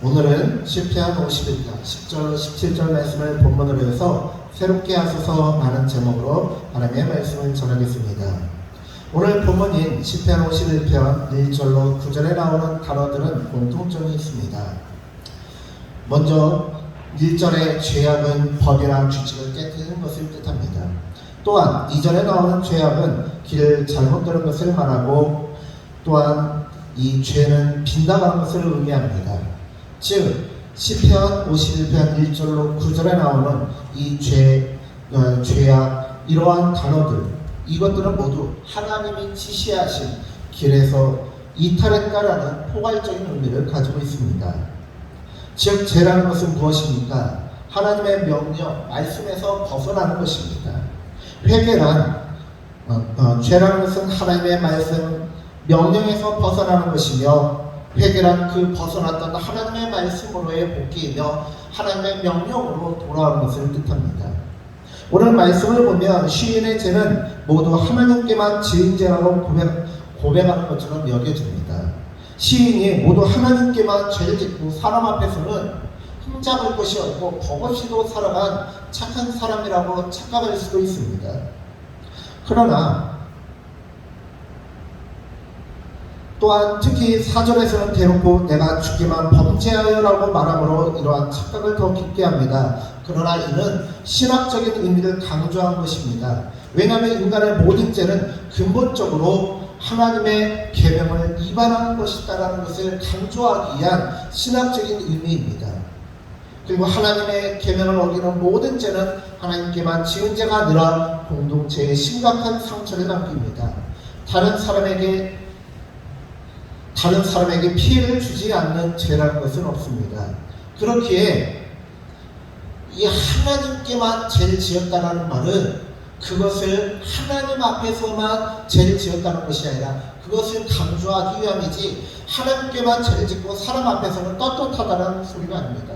오늘은 시편 51편 10절 17절 말씀을 본문으로 해서 새롭게 하소서 라는 제목으로 하나님의 말씀을 전하겠습니다. 오늘 본문인 시편 51편 1절로 9절에 나오는 단어들은 공통점이 있습니다. 먼저 1절의 죄악은 법이랑 규칙을 깨뜨리는 것을 뜻합니다. 또한 2절에 나오는 죄악은 길을 잘못 들은 것을 말하고, 또한 이 죄는 빈당한 것을 의미합니다. 즉 시편 51편 1절로 9절에 나오는 이 죄악, 이러한 단어들, 이것들은 모두 하나님이 지시하신 길에서 이탈했다라는 포괄적인 의미를 가지고 있습니다. 즉 죄라는 것은 무엇입니까? 하나님의 명령, 말씀에서 벗어나는 것입니다. 회개란 죄라는 것은 하나님의 말씀, 명령에서 벗어나는 것이며, 회개란 그 벗어났던 하나님의 말씀으로의 복귀이며 하나님의 명령으로 돌아오는 것을 뜻합니다. 오늘 말씀을 보면 시인의 죄는 모두 하나님께만 지은 죄라고 고백하는 것처럼 여겨집니다. 시인이 모두 하나님께만 죄를 짓고 사람 앞에서는 흠잡을 것이 없고 겁없이도 살아간 착한 사람이라고 착각할 수도 있습니다. 그러나 또한 특히 4절에서는 대놓고 내가 죽기만 범죄하여라고 말함으로 이러한 착각을 더 깊게 합니다. 그러나 이는 신학적인 의미를 강조한 것입니다. 왜냐하면 인간의 모든 죄는 근본적으로 하나님의 계명을 위반하는 것이다라는 것을 강조하기 위한 신학적인 의미입니다. 그리고 하나님의 계명을 어기는 모든 죄는 하나님께만 지은 죄가 아니라 공동체에 심각한 상처를 남깁니다. 다른 사람에게 피해를 주지 않는 죄라는 것은 없습니다. 그렇기에 이 하나님께만 죄를 지었다는 말은 그것을 하나님 앞에서만 죄를 지었다는 것이 아니라 그것을 강조하기 위함이지, 하나님께만 죄를 짓고 사람 앞에서는 떳떳하다는 소리가 아닙니다.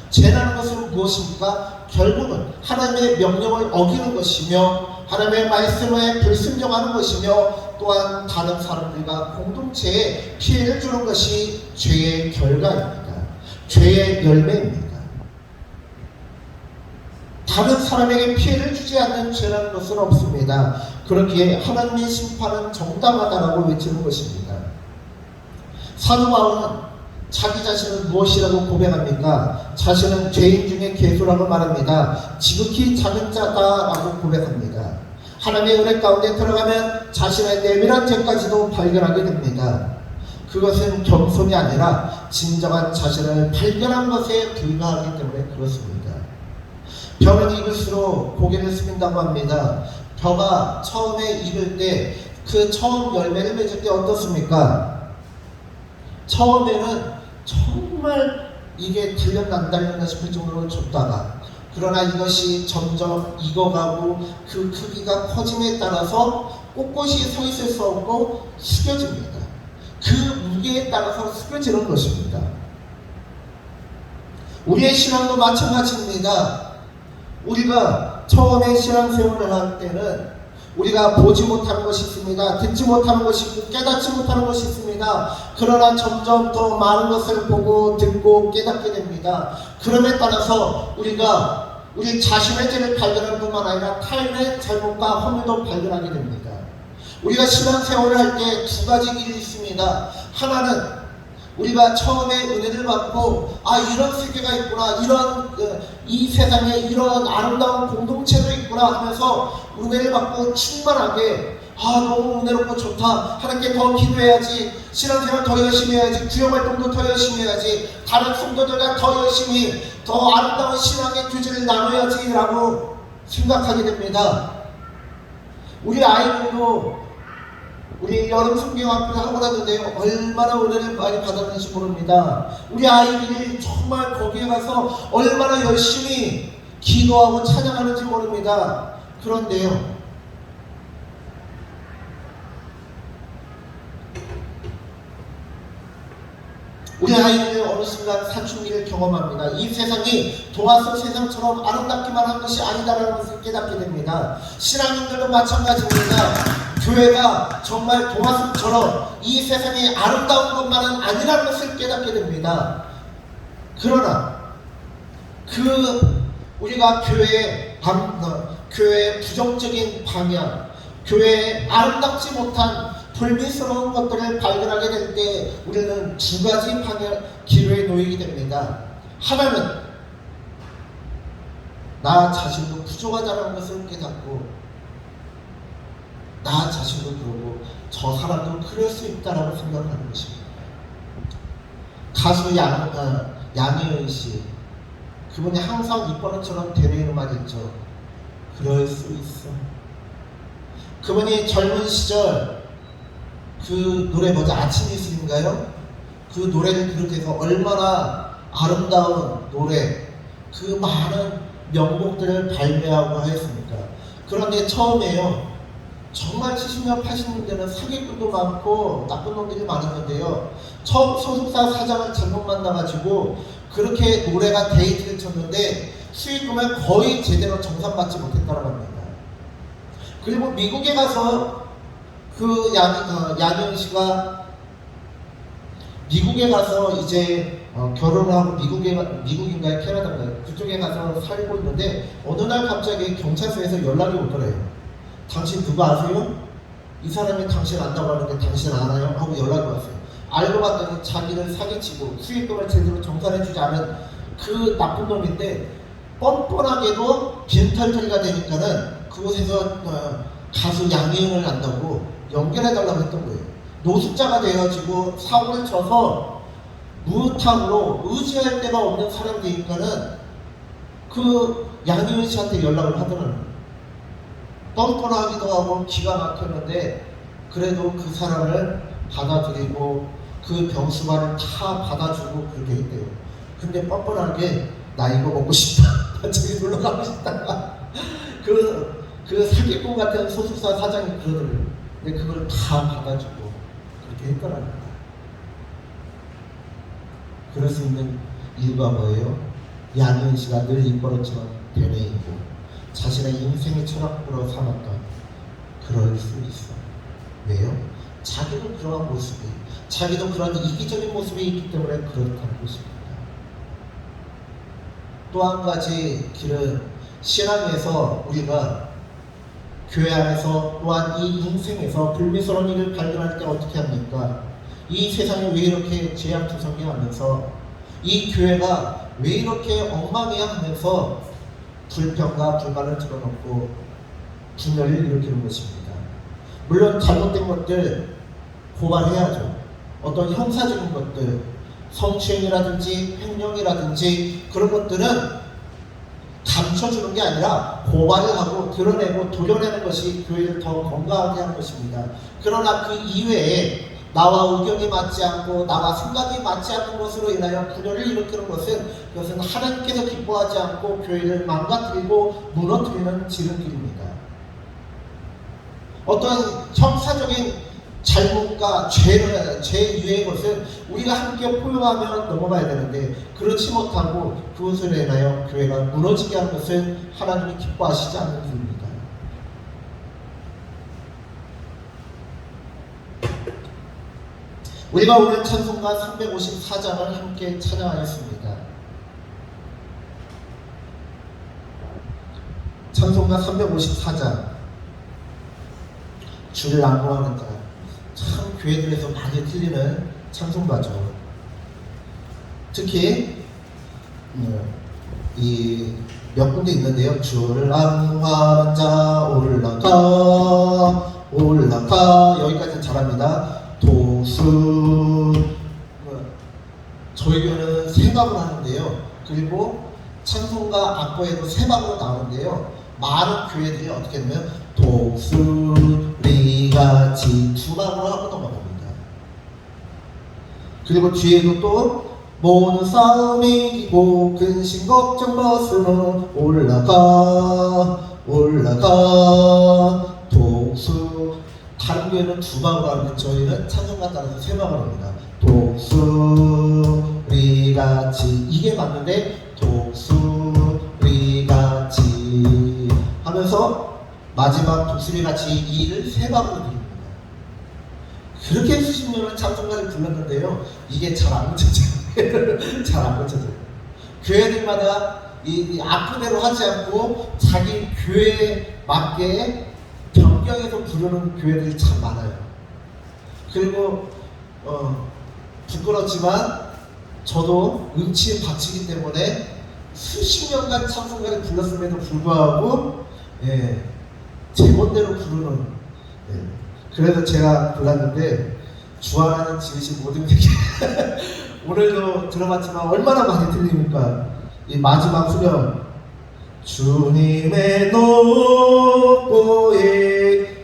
죄라는 것은 무엇입니까? 결국은 하나님의 명령을 어기는 것이며 하나님의 말씀에 불순종하는 것이며, 또한 다른 사람들과 공동체에 피해를 주는 것이 죄의 결과입니다. 죄의 열매입니다. 다른 사람에게 피해를 주지 않는 죄라는 것은 없습니다. 그렇기에 하나님의 심판은 정당하다라고 외치는 것입니다. 사도 바울은 자기 자신을 무엇이라고 고백합니까? 자신은 죄인 중에 괴수라고 말합니다. 지극히 작은 자다라고 고백합니다. 하나님의 은혜 가운데 들어가면 자신의 내밀한 죄까지도 발견하게 됩니다. 그것은 겸손이 아니라 진정한 자신을 발견한 것에 불과하기 때문에 그렇습니다. 벼는 익을수록 고개를 숙인다고 합니다. 벼가 처음에 익을 때 그 처음 열매를 맺을 때 어떻습니까? 처음에는 정말 이게 달렸나 싶을 정도로 좁다가, 그러나 이것이 점점 익어가고 그 크기가 커짐에 따라서 꼿꼿이 서 있을 수 없고 숙여집니다. 그 무게에 따라서 숙여지는 것입니다. 우리의 신앙도 마찬가지입니다. 우리가 처음에 신앙생활을 할 때는 우리가 보지 못하는 것이 있습니다. 듣지 못하는 것이 있고 깨닫지 못하는 것이 있습니다. 그러나 점점 더 많은 것을 보고 듣고 깨닫게 됩니다. 그럼에 따라서 우리가 우리 자신의 죄를 발견할 뿐만 아니라 타인의 잘못과 허물도 발견하게 됩니다. 우리가 신앙생활을 할 때 두 가지 길이 있습니다. 하나는 우리가 처음에 은혜를 받고 이런 세계가 있구나, 이 세상에 이런 아름다운 공동체도 있구나 하면서 은혜를 받고 충만하게 너무 은혜롭고 좋다, 하나님께 더 기도해야지, 신앙생활 더 열심히 해야지, 구역활동도 더 열심히 해야지, 다른 성도들과 더 열심히 더 아름다운 신앙의 교제를 나눠야지 라고 생각하게 됩니다. 우리 아이들도 우리 여름 성경학교를 하고 나는데요, 얼마나 은혜를 많이 받았는지 모릅니다. 우리 아이들이 정말 거기에 가서 얼마나 열심히 기도하고 찬양하는지 모릅니다. 그런데요, 우리 아이들은 어느 순간 사춘기를 경험합니다. 이 세상이 동화 속 세상처럼 아름답기만 한 것이 아니다라는 것을 깨닫게 됩니다. 신앙인들도 마찬가지입니다. 교회가 정말 동화 속처럼 이 세상이 아름다운 것만은 아니라는 것을 깨닫게 됩니다. 그러나 우리가 교회의 부정적인 방향, 교회의 아름답지 못한 불미스러운 것들을 발견하게 될 때 우리는 두 가지 방향 기로에 놓이게 됩니다. 하나는 나 자신도 부족하다는 것을 깨닫고 나 자신도 그러고 저 사람도 그럴 수 있다라고 생각하는 것입니다. 가수 양희은 씨, 그분이 항상 이뻐런처럼 되뇌이는 말이 있죠. 그럴 수 있어. 그분이 젊은 시절 그 노래 뭐죠? 아침 이슬인가요? 그 노래를 비롯해서 얼마나 아름다운 노래, 그 많은 명곡들을 발매하고 하였습니까? 그런데 처음에요, 정말 70년, 80년대는 사기꾼도 많고 나쁜 놈들이 많았는데요, 처음 소속사 사장을 잘못 만나가지고 그렇게 노래가 데이트를 쳤는데 수익금을 거의 제대로 정산받지 못했다고 합니다. 그리고 미국에 가서 그 양희은 씨가 미국에 가서 이제 결혼을 하고 미국인가요? 캐나다인가요? 그쪽에 가서 살고 있는데 어느 날 갑자기 경찰서에서 연락이 오더래요. 당신 누구 아세요? 이 사람이 당신 안다고 하는데 당신 알아요? 하고 연락이 왔어요. 알고 봤더니 자기를 사기치고 수익금을 제대로 정산해주지 않은 그 나쁜 놈인데, 뻔뻔하게도 빈털터리가 되니까는 그곳에서 가수 양희은을 안다고 연결해달라고 했던 거예요. 노숙자가 되어지고 사고를 쳐서 무탕으로 의지할 데가 없는 사람이 되니까는 그 양희은 씨한테 연락을 하더라고요. 뻔뻔하기도 하고 기가 막혔는데 그래도 그 사람을 받아들이고 그 병수발을 다 받아주고 그렇게 했대요. 근데 뻔뻔하게 나 이거 먹고 싶다. 저기 놀러 가고 싶다. 그 사기꾼 같은 소속사 사장이 그러더래요. 근데 그걸 다 받아주고 그렇게 했더랍니다. 그럴 수 있는 이유가 뭐예요? 양희은 씨가 늘 이뻐런처럼 되뇌이고 자신의 인생의 철학으로 삼았던. 그럴 수 있어. 왜요? 자기도 그러한 모습이, 자기도 그런 이기적인 모습이 있기 때문에 그렇다는 것입니다. 또 한 가지 길은 신앙에서 우리가 교회 안에서 또한 이 인생에서 불미스러운 일을 발견할 때 어떻게 합니까? 이 세상이 왜 이렇게 죄악투성이 하면서, 이 교회가 왜 이렇게 엉망이야 하면서 불평과 불만을 틀어놓고 분열을 일으키는 것입니다. 물론 잘못된 것들 고발해야죠. 어떤 형사적인 것들, 성추행이라든지 횡령이라든지 그런 것들은 감춰주는 게 아니라 고발을 하고 드러내고 도려내는 것이 교회를 더 건강하게 하는 것입니다. 그러나 그 이외에 나와 의견이 맞지 않고 나와 생각이 맞지 않는 것으로 인하여 분열을 일으키는 그것은 하나님께서 기뻐하지 않고 교회를 망가뜨리고 무너뜨리는 지름길입니다. 어떤 형사적인 잘못과 죄의 것은 우리가 함께 포용하며 넘어가야 되는데, 그렇지 못하고 그것을 인하여 교회가 무너지게 하는 것은 하나님이 기뻐하시지 않는 일입니다. 우리가 오늘 찬송가 354장을 함께 찬양하였습니다. 찬송가 354장, 주를 안무하는 자. 참 교회들에서 많이 틀리는 찬송가죠. 특히 이 몇 군데 있는데요. 주를 안무하는 자 올라가 여기까지는 잘합니다. 도수, 저희 교회는 세 박으로 하는데요. 그리고 찬송가 악보에도 세 박으로 나오는데요. 많은 교회들이 어떻게 하냐면 독수리같이 두 박으로 하고 넘어갑니다. 그리고 뒤에도 또 모든 싸움 이기고 근심 걱정 벗으며 올라가 독수. 다른 교회는 두 박으로 하는데 저희는 찬송가 따라서 세 박으로 합니다. 독수리같이, 이게 맞는데 독수리같이 하면서 마지막 독수리같이 이를 세 박으로 드립니다. 그렇게 수십 년을 찬송가를 불렀는데요, 이게 잘 안 고쳐져요. 잘 안 고쳐져요. 교회들마다 이 악그대로 하지 않고 자기 교회에 맞게 변경해서 부르는 교회들이 참 많아요. 그리고 부끄럽지만 저도 음치에 박치기 때문에 수십 년간 찬송가를 불렀음에도 불구하고 제 멋대로 부르는 그래서 제가 불렀는데 주하나는 지으신 모든 게 오늘도 들어봤지만 얼마나 많이 들립니까? 이 마지막 후렴 주님의 높고에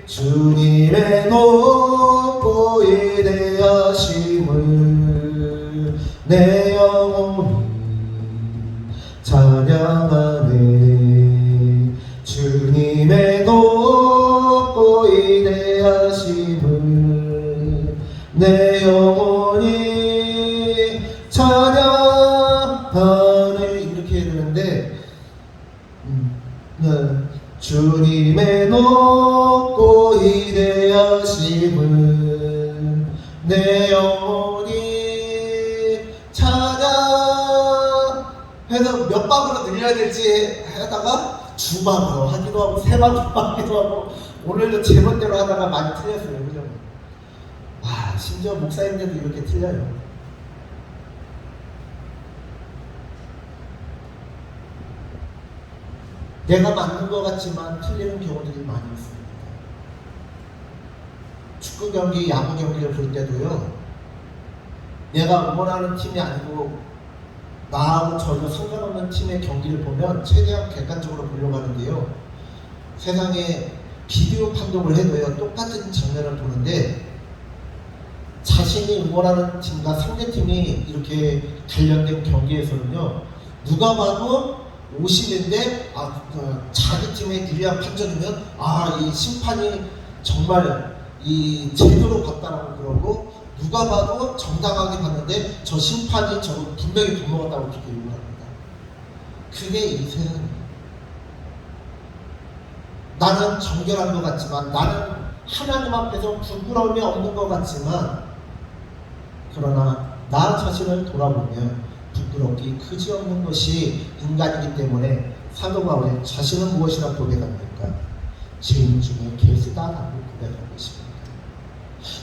주님의 높고에 대하심을 내 영혼이 찬양하네 주님의 높고에 대하심을 내 영혼이 찬양하네 이렇게 해야 되는데 주님의 높고 위대하심을 내 영혼이 찬양 해서 몇 방으로 늘려야 될지 하다가 두 방으로 하기도 하고 세 방으로 하기도 하고 오늘도 제멋대로 하다가 많이 틀렸어요. 그죠? 심지어 목사님들도 이렇게 틀려요. 내가 맞는 것 같지만 틀리는 경우들이 많이 있습니다. 축구 경기, 야구 경기를 볼 때도요, 내가 응원하는 팀이 아니고 나하고 전혀 상관없는 팀의 경기를 보면 최대한 객관적으로 보려고 하는데요, 세상에 비디오 판독을 해도요 똑같은 장면을 보는데 자신이 응원하는 팀과 상대팀이 이렇게 관련된 경기에서는요 누가 봐도 오심인데 자기 팀의 유리한 판정이면 이 심판이 정말 이 제대로 봤다라고 그러고 누가 봐도 정당하게 봤는데 저 심판이 저거 분명히 돈 먹었다고 그렇게 욕을 합니다. 그게 인생은 나는 정결한 것 같지만 나는 하나님 앞에서 부끄러움이 없는 것 같지만 그러나 나 자신을 돌아보면 부끄럽기 그지없는 것이 인간이기 때문에 사도 바울이 자신은 무엇이라 고백합니까? 죄인 중에 괴수다라고 고백하고 있습니다.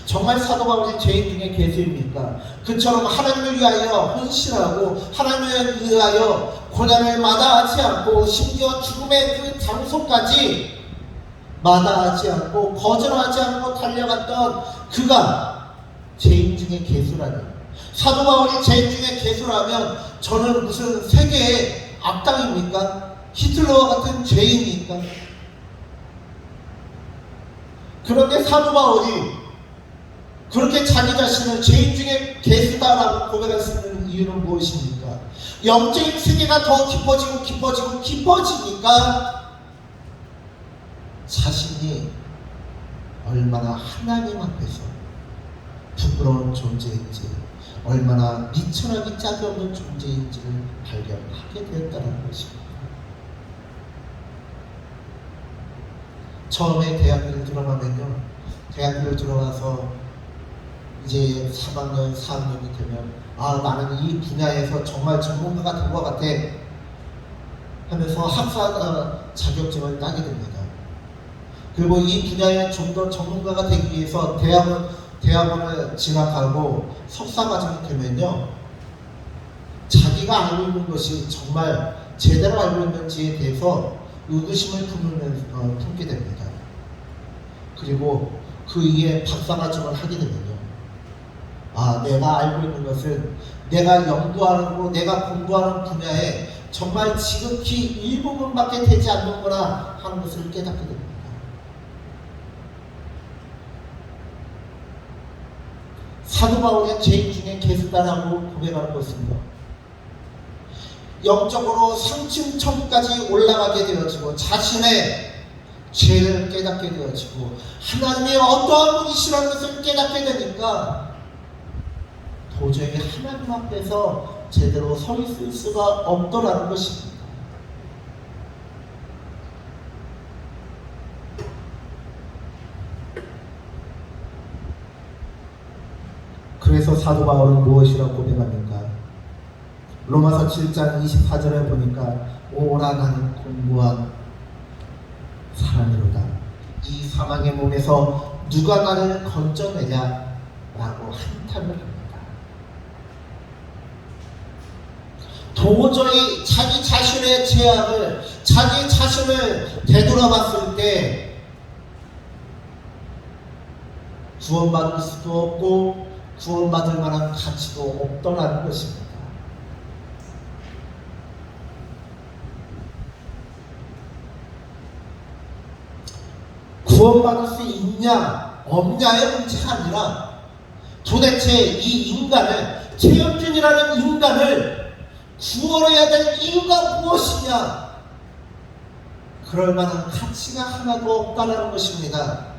정말 사도 바울이 죄인 중에 괴수입니까? 그처럼 하나님을 위하여 헌신하고 하나님을 위하여 고난을 마다하지 않고 심지어 죽음의 그 장소까지 마다하지 않고 거절하지 않고 달려갔던 그가 죄인 중에 괴수라니. 사도 바울이 죄인 중에 괴수라면 저는 무슨 세계의 악당입니까? 히틀러와 같은 죄인입니까? 그런데 사도 바울이 그렇게 자기 자신을 죄인 중에 괴수다라고 고백할 수 있는 이유는 무엇입니까? 영적인 세계가 더 깊어지니까 자신이 얼마나 하나님 앞에서 부끄러운 존재인지 얼마나 미천하기 짝이 없는 존재인지를 발견하게 되었다는 것입니다. 처음에 대학교를 들어가면요, 대학교를 들어가서 이제 3학년, 4학년이 되면 나는 이 분야에서 정말 전문가가 된 것 같아 하면서 학사 자격증을 따게 됩니다. 그리고 이 분야에 좀 더 전문가가 되기 위해서 대학원을 진학하고 석사 과정이 되면요, 자기가 알고 있는 것이 정말 제대로 알고 있는지에 대해서 의구심을 품게 됩니다. 그리고 그 이에 박사 과정을 하게 되면요, 내가 알고 있는 것은 내가 연구하고 내가 공부하는 분야에 정말 지극히 일부분밖에 되지 않는구나 하는 것을 깨닫게 됩니다. 사도 바울의 죄인 중에 괴수다라고 고백하는 것은요, 영적으로 상층 천국까지 올라가게 되어지고 자신의 죄를 깨닫게 되어지고 하나님의 어떠한 분이시라는 것을 깨닫게 되니까 도저히 하나님 앞에서 제대로 서 있을 수가 없더라는 것입니다. 그래서 사도 바울은 무엇이라고 고백합니까? 로마서 7장 24절에 보니까 오라 나는 공고한 사람이로다. 이 사망의 몸에서 누가 나를 건져내냐 라고 한탄을 합니다. 도저히 자기 자신의 죄악을, 자기 자신을 되돌아봤을 때 구원받을 수도 없고 구원받을 만한 가치도 없더라는 것입니다. 구원받을 수 있냐 없냐의 문제가 아니라 도대체 이 인간을, 최현준이라는 인간을 구원해야 될 이유가 무엇이냐, 그럴 만한 가치가 하나도 없다는 것입니다.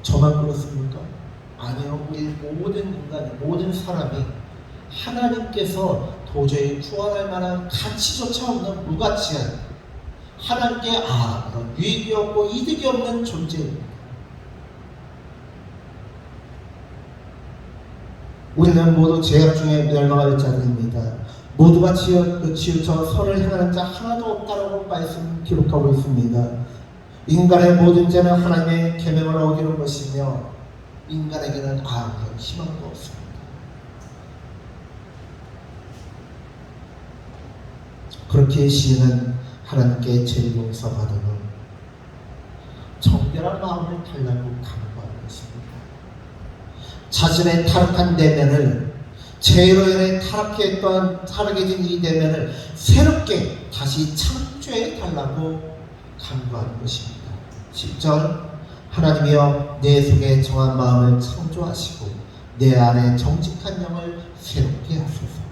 저만 그렇습니까? 아니요. 우리 모든 인간이, 모든 사람이 하나님께서 도저히 구원할 만한 가치조차 없는 무가치한, 하나님께 아무런 유익이 없고 이득이 없는 존재입니다. 우리는 모두 죄악 중에 멸망할 자들입니다. 모두가 치우쳐 선을 행하는 자 하나도 없다라고 말씀 기록하고 있습니다. 인간의 모든 죄는 하나님의 계명을 어기는 것이며 인간에게는 아무런 희망도 없습니다. 그렇게 시인은 하나님께 죄를 용서받은 후 정결한 마음을 달라고 간구하는 것입니다. 자신의 타락한 내면을, 죄로 인해 타락해진 이 내면을 새롭게 다시 창조해 달라고 간구하는 것입니다. 10절, 하나님이여 내 속에 정한 마음을 창조하시고 내 안에 정직한 영을 새롭게 하소서.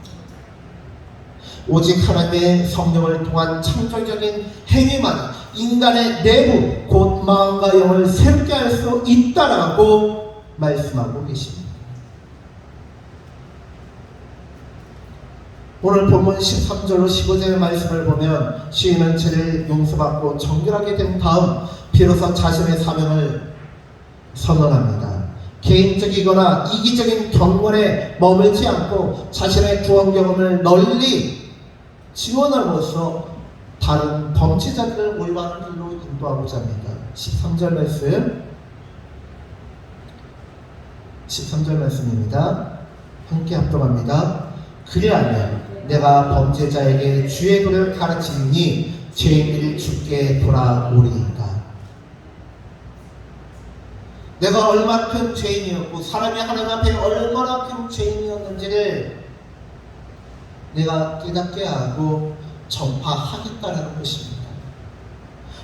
오직 하나님의 성령을 통한 창조적인 행위만이 인간의 내부, 곧 마음과 영을 새롭게 할 수 있다라고 말씀하고 계십니다. 오늘 본문 13절로 15절의 말씀을 보면 시인은 죄를 용서받고 정결하게 된 다음 비로소 자신의 사명을 선언합니다. 개인적이거나 이기적인 경건에 머물지 않고 자신의 구원 경험을 널리 지원함으로써 다른 범죄자들을 올바른 길로 인도하고자 합니다. 13절 말씀입니다. 함께 합독합니다. 그리하면 내가 범죄자에게 주의 도를 가르치니 죄인들이 주께 돌아오리이다. 내가 얼마나 큰 죄인이었고 사람이 하나님 앞에 얼마나 큰 죄인이었는지를 내가 깨닫게 하고 전파하겠다는 것입니다.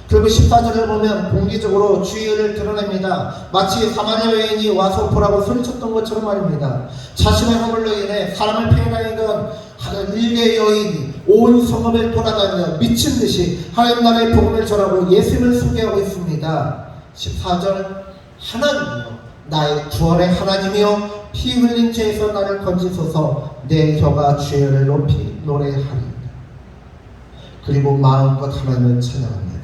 그리고 14절을 보면 공개적으로 주의 의를 드러냅니다. 마치 사마리아 여인이 와서 보라고 소리쳤던 것처럼 말입니다. 자신의 허물로 인해 사람을 패행하던 일개 여인이 온 성읍을 돌아다니며 미친 듯이 하나님 나라의 복음을 전하고 예수님을 소개하고 있습니다. 14절, 하나님이여 나의 구원의 하나님이여 피 흘린 죄에서 나를 건지소서. 내 혀가 주의 의를 높이 노래하리이다. 그리고 마음껏 하나님을 찬양합니다.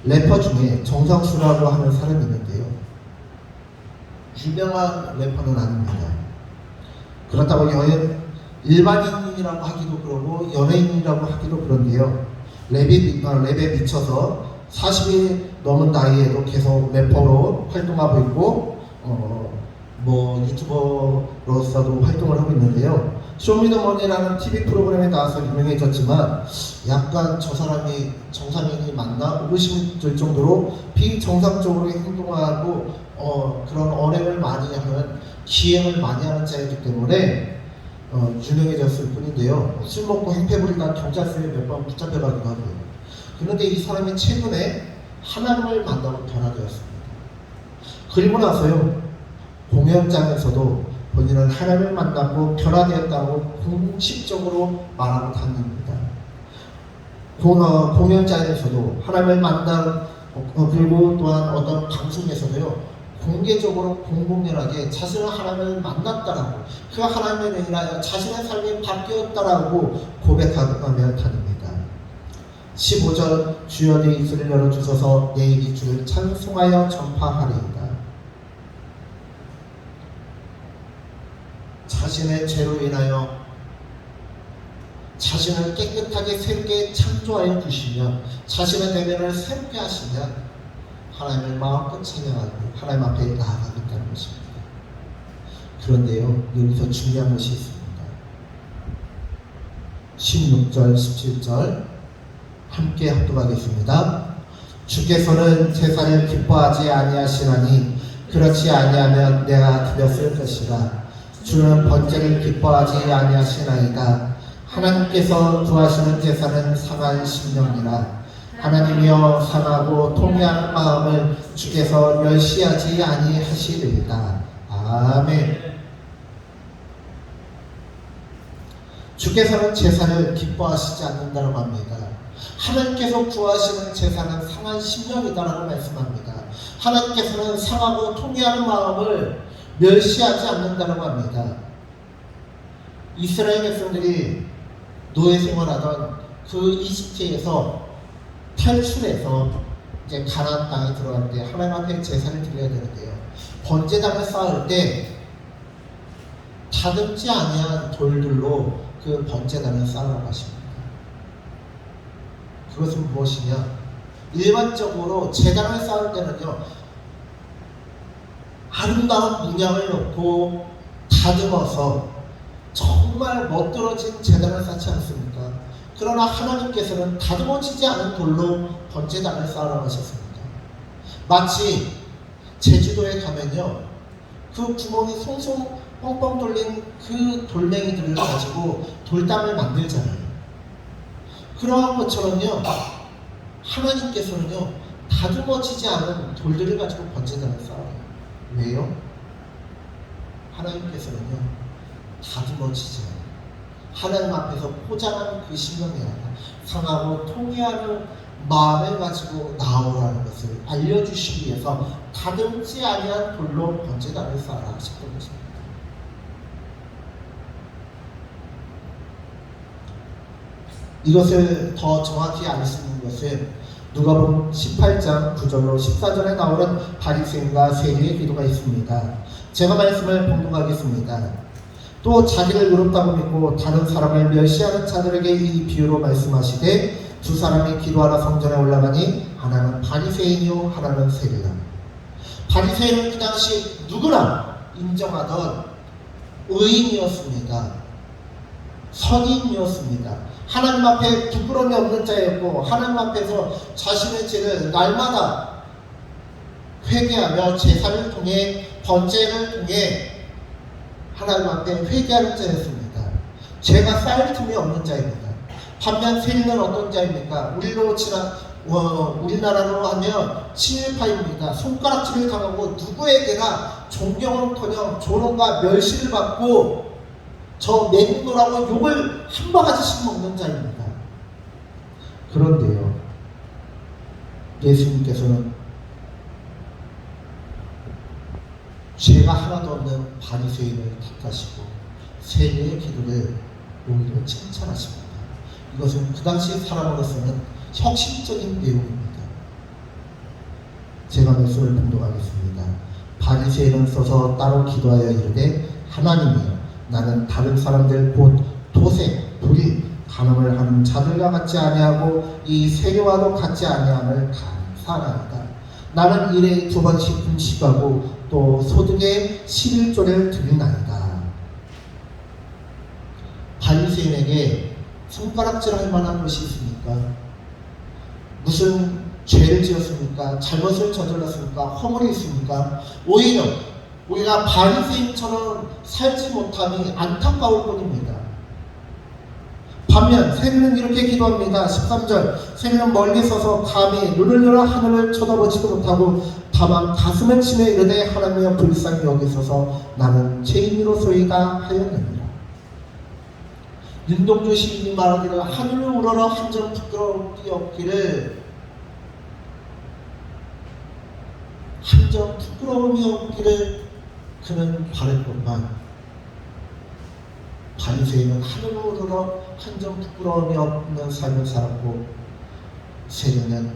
래퍼 중에 정상수라고 하는 사람이 있는데요, 유명한 래퍼는 아닙니다. 그렇다고 일반인이라고 하기도 그러고 연예인이라고 하기도 그런데요, 랩에 미쳐서 40이 넘은 나이에도 계속 래퍼로 활동하고 있고 유튜버로서도 활동을 하고 있는데요, 쇼미더머니라는 TV 프로그램에 나와서 유명해졌지만 약간 저 사람이 정상인이 맞나 의심이 들 정도로 비정상적으로 행동하고 그런 언행을 많이 하는, 기행을 많이 하는 자이기 때문에 유명해졌을 뿐인데요, 술 먹고 행패 부리다 경찰서에 몇 번 붙잡혀가기도 하고요. 그런데 이 사람이 최근에 하나님을 만나고 변화되었습니다. 그리고 나서요, 공연장에서도 본인은 하나님을 만나고 변화되었다고 공식적으로 말하고 다닙니다. 공연장에서도 하나님을 만난, 그리고 또한 어떤 방송에서도요, 공개적으로 공공연하게 자신은 하나님을 만났다라고, 그 하나님을 인하여 자신의 삶이 바뀌었다라고 고백하며 다닙니다. 15절 주여 내 입술을 열어주소서 내 입이 주를 찬송하여 전파하리이다. 자신의 죄로 인하여 자신을 깨끗하게 새롭게 창조하여 주시며 자신의 내면을 새롭게 하시면 하나님을 마음껏 찬양하고 하나님 앞에 나아가겠다는 것입니다. 그런데요, 여기서 중요한 것이 있습니다. 16절 17절 함께 합독하겠습니다. 주께서는 제사를 기뻐하지 아니하시나니 그렇지 아니하면 내가 드렸을 것이라. 주는 번제를 기뻐하지 아니하시나이다. 하나님께서 구하시는 제사는 상한 심령이라. 하나님이여 상하고 통회하는 마음을 주께서 멸시하지 아니하시리이다. 아멘. 주께서는 제사를 기뻐하시지 않는다고 합니다. 하나님께서 구하시는 제사는 상한 심령이다라고 말씀합니다. 하나님께서는 상하고 통회하는 마음을 멸시하지 않는다고 합니다. 이스라엘 백성들이 노예 생활하던 그 이집트에서 탈출해서 이제 가나안 땅에 들어갈 때 하나님 앞에 제사를 드려야 되는데요. 번제단을 쌓을 때 다듬지 아니한 돌들로 그 번제단을 쌓으라고 하십니다. 그것은 무엇이냐? 일반적으로 제단을 쌓을 때는요, 아름다운 문양을 넣고 다듬어서 정말 멋들어진 제단을 쌓지 않습니까? 그러나 하나님께서는 다듬어지지 않은 돌로 번제단을 쌓으라고 하셨습니다. 마치 제주도에 가면요, 그 구멍이 송송 뻥뻥 뚫린 그 돌멩이들을 가지고 돌담을 만들잖아요. 그러한 것처럼요, 하나님께서는요, 다듬어지지 않은 돌들을 가지고 번제단을 쌓아요. 왜요? 하나님께서는요, 다듬어지지 않아요. 하나님 앞에서 포장한 그 심령이 아니라 상하고 통회하는 마음을 가지고 나오라는 것을 알려주시기 위해서 다듬지 아니한 돌로 번제단을 쌓아라 하셨던 것입니다. 이것을 더 정확히 알 수 있는 것은 누가복음 18장 9절로 14절에 나오는 바리새인과 세리의 기도가 있습니다. 제가 말씀을 봉독하겠습니다. 또 자기를 의롭다고 믿고 다른 사람을 멸시하는 자들에게 이 비유로 말씀하시되 두 사람이 기도하러 성전에 올라가니 하나는 바리새인이요 하나는 세리라. 바리새인은 그 당시 누구나 인정하던 의인이었습니다. 선인이었습니다. 하나님 앞에 부끄러움이 없는 자였고 하나님 앞에서 자신의 죄를 날마다 회개하며 제사를 통해 번제를 통해 하나님 앞에 회개하는 자였습니다. 죄가 쌓일 틈이 없는 자입니다. 반면 세리는 어떤 자입니까? 우리나라로 하면 친일파입니다. 손가락질을 당하고 누구에게나 존경은커녕 조롱과 멸시를 받고 저 맹노라고 욕을 한 바가지씩 먹는 자입니다. 그런데요, 예수님께서는 죄가 하나도 없는 바리새인을 택하시고 세리의 기도를 오히려 칭찬하십니다. 이것은 그 당시 사람으로서는 혁신적인 내용입니다. 제가 말씀을 봉독하겠습니다. 바리새인은 서서 따로 기도하여 이르되 하나님이여 나는 다른 사람들 곧 도색, 불의, 간음을 하는 자들과 같지 아니하고 이 세리와도 같지 아니함을 감사하나이다. 나는 일에 2번씩 금식하고 또 소득의 11조를 드리나이다. 바리새인에게 손가락질할 만한 것이 있습니까? 무슨 죄를 지었습니까? 잘못을 저질렀습니까? 허물이 있습니까? 오히려 우리가 바리새인처럼 살지 못함이 안타까울 뿐입니다. 반면 세리는 이렇게 기도합니다. 13절 세리는 멀리 서서 감히 눈을 들어 하늘을 쳐다보지도 못하고 다만 가슴을 치며 이르되 하나님이여 불쌍히 여기소서 나는 죄인으로소이다 하였느니라. 윤동주 시인이 말하기를 하늘을 우러러 한 점 부끄러움이 없기를 한 점 부끄러움이 없기를 그는 바랬건만 바리새인은 하늘을 우러러 한 점 부끄러움이 없는 삶을 살았고 세례는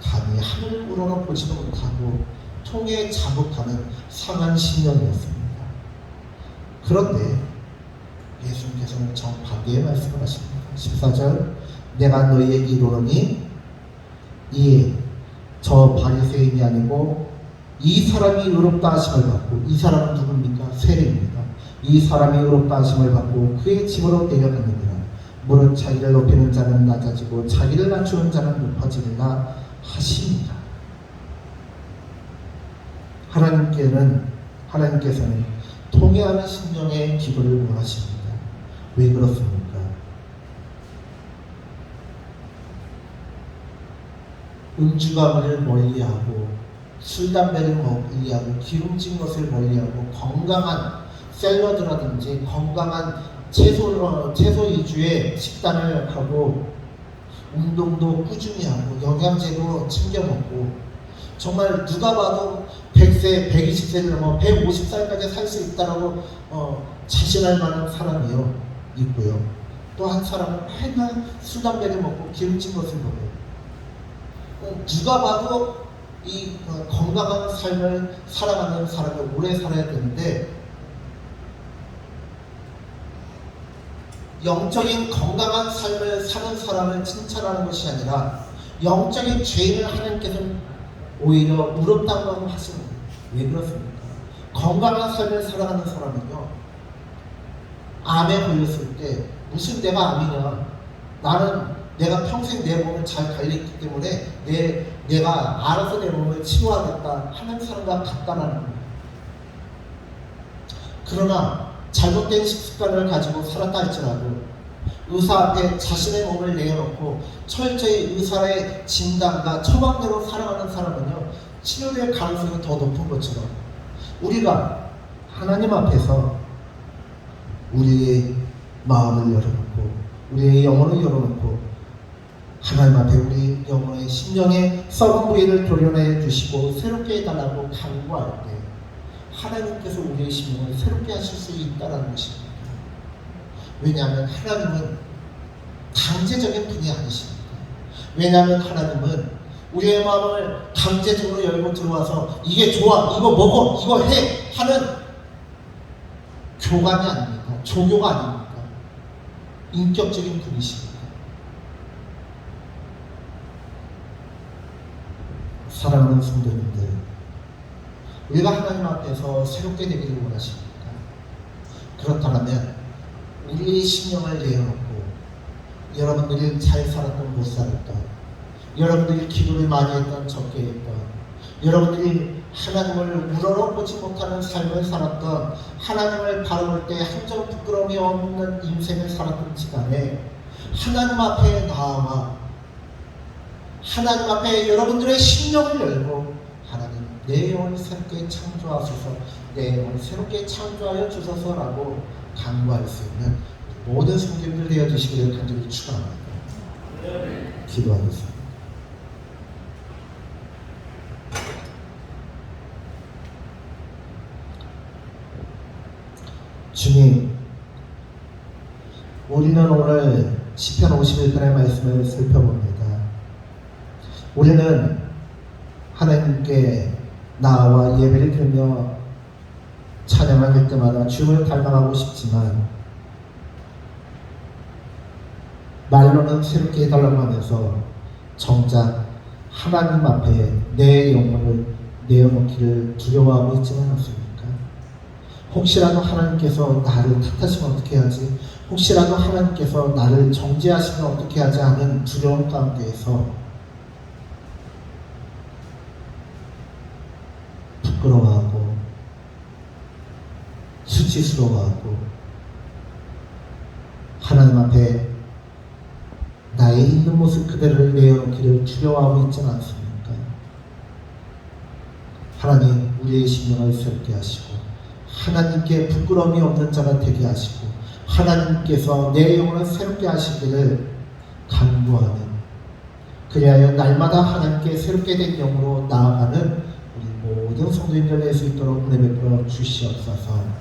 감히 하늘 우러러보지도 못하고 통에 자복하는 상한 신령이었습니다. 그런데 예수님께서는 정반대의 말씀을 하십니다. 14절, 내가 너희에게 이르노니 이에 저 바리새인이 아니고 이 사람이 의롭다 하심을 받고, 이 사람은 누굽니까? 세례입니다. 이 사람이 의롭다 하심을 받고 그의 집으로 내려가느니라. 무릇 자기를 높이는 자는 낮아지고 자기를 낮추는 자는 높아지리라 하십니다. 하나님께서는 통회하는 심령의 기도를 원하십니다. 왜 그렇습니까? 음주가물을 멀리하고 술, 담배를 멀리하고 기름진 것을 멀리하고 건강한 샐러드라든지 건강한 채소 위주의 식단을 하고 운동도 꾸준히 하고 영양제도 챙겨 먹고 정말 누가 봐도 100세, 120세를 넘어 150살까지 살 수 있다라고 자신할 만한 사람이요 있고요. 또 한 사람은 맨날 술, 담배를 먹고 기름진 것을 먹어요. 누가 봐도 이 건강한 삶을 살아가는 사람이 오래 살아야 되는데, 영적인 건강한 삶을 사는 사람을 칭찬하는 것이 아니라 영적인 죄인을 하나님께서는 오히려 의롭다고 하시는 거예요. 왜 그렇습니까? 건강한 삶을 살아가는 사람은요, 암에 걸렸을 때 무슨 내가 암이냐, 나는 내가 평생 내 몸을 잘 관리했기 때문에 내가 알아서 내 몸을 치료하겠다 하는 사람과 같다라는 거예요. 그러나 잘못된 식습관을 가지고 살았다 할지라도 의사 앞에 자신의 몸을 내어놓고 철저히 의사의 진단과 처방대로 살아가는 사람은요, 치료될 가능성이 더 높은 것처럼 우리가 하나님 앞에서 우리의 마음을 열어놓고 우리의 영혼을 열어놓고 하나님 앞에 우리 영혼의 심령의 썩은 부위를 도려내 주시고 새롭게 해달라고 간구할 때 하나님께서 우리의 심령을 새롭게 하실 수 있다는 것입니다. 왜냐하면 하나님은 강제적인 분이 아니십니다. 왜냐하면 하나님은 우리의 마음을 강제적으로 열고 들어와서 이게 좋아, 이거 먹어, 이거 해 하는 교관이 아닙니까? 조교가 아닙니까? 인격적인 분이십니다. 사랑하는 성도님들, 우리가 하나님 앞에서 새롭게 되기를 원하십니까? 그렇다면 우리의 심령을 내어놓고 여러분들이 잘 살았던 못 살았던, 여러분들이 기도를 많이 했던 적게 했던, 여러분들이 하나님을 우러러보지 못하는 삶을 살았던, 하나님을 바라볼 때 한 점 부끄러움이 없는 인생을 살았던 시간에 하나님 앞에 나아와 하나님 앞에 여러분들의 심령을 열고 하나님, 내 영혼을 새롭게 창조하소서, 내 영혼을 새롭게 창조하여 주소서라고 간구할 수 있는 모든 성도님들 되어주시기를 간절히 축원합니다. 기도하겠습니다. 주님, 우리는 오늘 시편 51편의 말씀을 살펴봅니다. 우리는 하나님께 나와 예배를 드리며 찬양을 할 때마다 주님을 닮아가고 싶지만 말로는 새롭게 해달라고 하면서 정작 하나님 앞에 내 영혼을 내어놓기를 두려워하고 있지는 않습니까? 혹시라도 하나님께서 나를 탓하시면 어떻게 하지? 혹시라도 하나님께서 나를 정죄하시면 어떻게 하지 하는 두려움 가운데에서 부끄러워하고 수치스러워하고 하나님 앞에 나의 있는 모습 그대로를 내어놓기를 두려워하고 있지는 않습니까? 하나님, 우리의 심령을 새롭게 하시고 하나님께 부끄러움이 없는 자가 되게 하시고 하나님께서 내 영혼을 새롭게 하시기를 간구하는, 그리하여 날마다 하나님께 새롭게 된 영으로 나아가는 우리 모든 성도님들 될 수 있도록 은혜 베풀어 주시옵소서.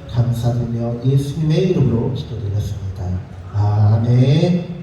감사드리며 예수님의 이름으로 기도드렸습니다. 아멘.